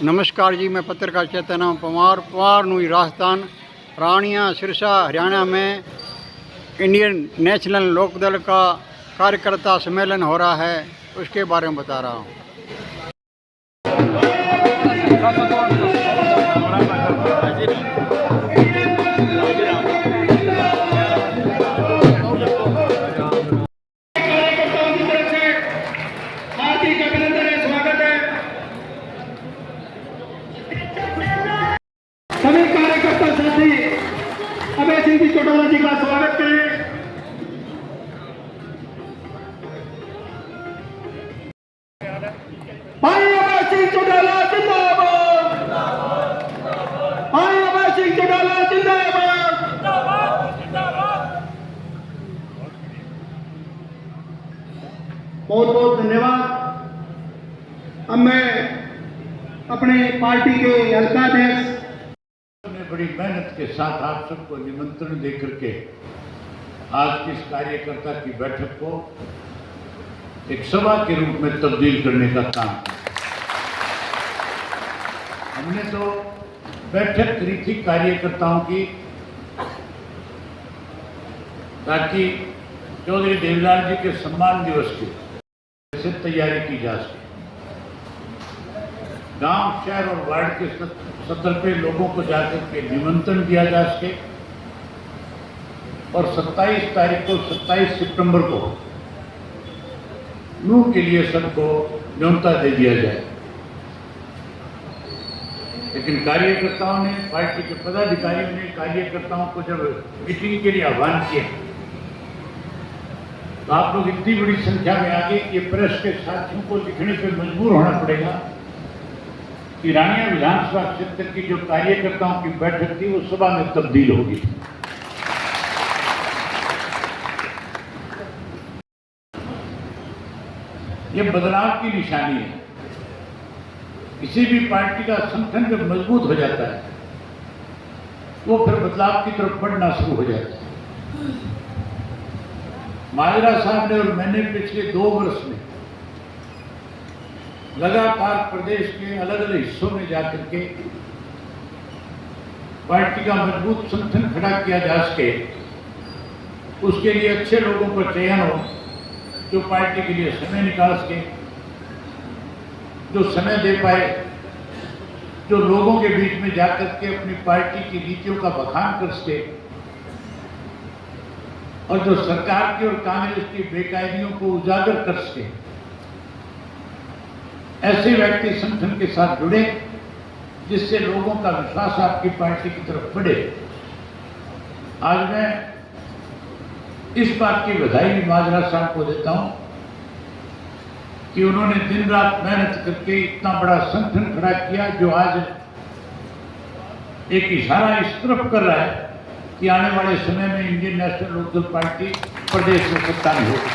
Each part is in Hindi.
नमस्कार जी, मैं पत्रकार चेतन पवार नुई राजस्थान रानिया सिरसा हरियाणा में इंडियन नेशनल लोकदल का कार्यकर्ता सम्मेलन हो रहा है, उसके बारे में बता रहा हूँ। सभी कार्यकर्ता साथी अभय सिंह जी चौटाला जी का स्वागत करें। भाई अभय सिंह चौटाला जिंदाबाद, भाई अभय सिंह चौटाला जिंदाबाद। बहुत बहुत धन्यवाद। अब मैं अपने पार्टी के हल्काध्यक्ष बड़ी मेहनत के साथ आप सबको निमंत्रण देकर के आज की इस कार्यकर्ता की बैठक को एक सभा के रूप में तब्दील करने का काम किया। हमने तो बैठक करी थी कार्यकर्ताओं की, ताकि चौधरी देवलाल जी के सम्मान दिवस की से तैयारी की जा सके। गांव, शहर और वार्ड के सतर पे लोगों को जाकर के निमंत्रण दिया जा सके और 27 तारीख को 27 सितंबर को नूह के लिए सबको न्योता दे दिया जाए। लेकिन कार्यकर्ताओं ने, पार्टी के पदाधिकारियों ने कार्यकर्ताओं को जब मीटिंग के लिए आह्वान किया तो आप लोग इतनी बड़ी संख्या में आ गए कि प्रेस के साथियों को लिखने पर मजबूर होना पड़ेगा कि रानिया विधानसभा क्षेत्र की जो कार्यकर्ताओं की बैठक थी वो सभा में तब्दील होगी। ये बदलाव की निशानी है। किसी भी पार्टी का संगठन जब मजबूत हो जाता है वो फिर बदलाव की तरफ बढ़ना शुरू हो जाता है। माजरा साहब ने और मैंने पिछले 2 वर्ष में लगातार प्रदेश के अलग अलग हिस्सों में जाकर के पार्टी का मजबूत संगठन खड़ा किया जा सके, उसके लिए अच्छे लोगों का चयन हो जो पार्टी के लिए समय निकाल सके, जो समय दे पाए, जो लोगों के बीच में जाकर के अपनी पार्टी की नीतियों का बखान कर सके और जो सरकार की और कांग्रेस की बेकायदियों को उजागर कर सके। ऐसे व्यक्ति संगठन के साथ जुड़े जिससे लोगों का विश्वास आपकी पार्टी की तरफ बढ़े। आज मैं इस बात की बधाई माजरा साहब को देता हूं कि उन्होंने दिन रात मेहनत करके इतना बड़ा संगठन खड़ा किया जो आज एक इशारा इस तरफ कर रहा है कि आने वाले समय में इंडियन नेशनल लोकदल पार्टी प्रदेश में सत्ता में होगी।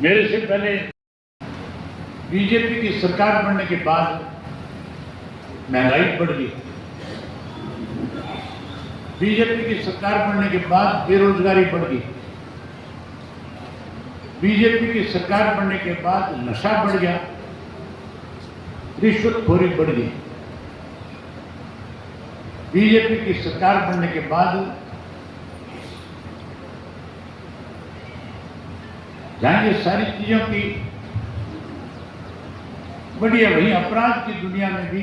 मेरे से पहले बीजेपी की सरकार बनने के बाद महंगाई बढ़ गई। बीजेपी की सरकार बनने के बाद बेरोजगारी बढ़ गई। बीजेपी की सरकार बनने के बाद नशा बढ़ गया, रिश्वतखोरी बढ़ गई। बीजेपी की सरकार बनने के बाद जहां ये सारी चीजों की बढ़िया, वही अपराध की दुनिया में भी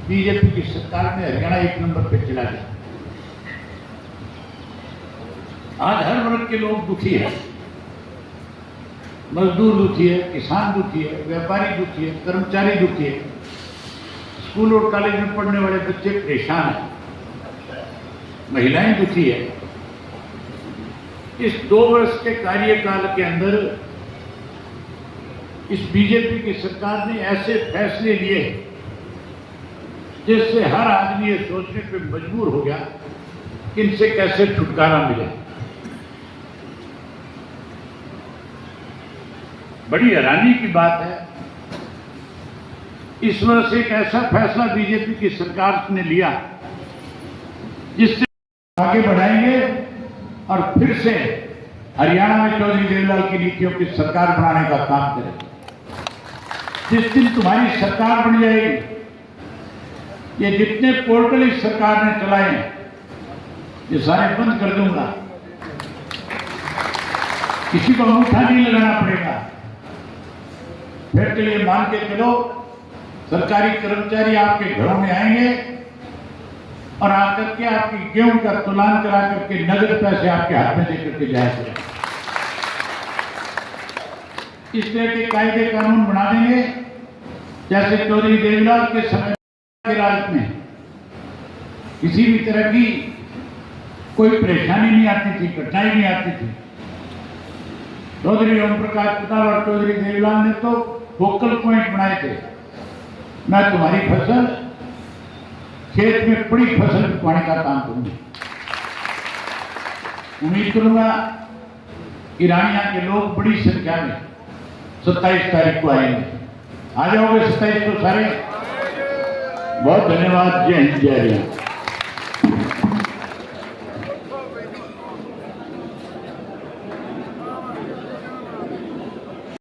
बीजेपी की सरकार में हरियाणा 1 नंबर पे चला गया। आज हर वर्ग के लोग दुखी हैं। मजदूर दुखी है, किसान दुखी है, व्यापारी दुखी है, कर्मचारी दुखी है, स्कूल और कॉलेज में पढ़ने वाले बच्चे परेशान हैं, महिलाएं दुखी है। इस 2 वर्ष के कार्यकाल के अंदर इस बीजेपी की सरकार ने ऐसे फैसले लिए जिससे हर आदमी ये सोचने पे मजबूर हो गया कि इनसे कैसे छुटकारा मिले। बड़ी हैरानी की बात है, इस वर्ष एक ऐसा फैसला बीजेपी की सरकार ने लिया जिससे आगे बढ़ाएंगे और फिर से हरियाणा में चौधरी देवलाल की नीतियों की सरकार बनाने का काम करें। जिस दिन तुम्हारी सरकार बन जाएगी, ये जितने पोर्टल इस सरकार ने चलाए हैं, ये सारे बंद कर दूंगा। किसी को अंगूठा नहीं लगाना पड़ेगा। फिर तो ये मान के चलो, सरकारी कर्मचारी आपके घरों में आएंगे और आकर के आपकी गेहूं का तुलान करा करके नगद पैसे आपके हाथ में देकर के जाया करें। इस तरह के कायदे कानून बना देंगे जैसे चौधरी देवीलाल के समय के राज में किसी भी तरह की कोई परेशानी नहीं आती थी, कठिनाई नहीं आती थी। चौधरी ओम प्रकाश पटेल और चौधरी देवीलाल ने तो फोकल पॉइंट बनाए थे, मैं तुम्हारी फसल खेत में पड़ी फसल बिकवाने का काम करूंगा। उम्मीद करूंगा कि रानिया के लोग बड़ी संख्या में 27 तारीख को आएंगे। आ जाओगे 27 को सारे? बहुत धन्यवाद। जय हिंद, जय हरियाणा।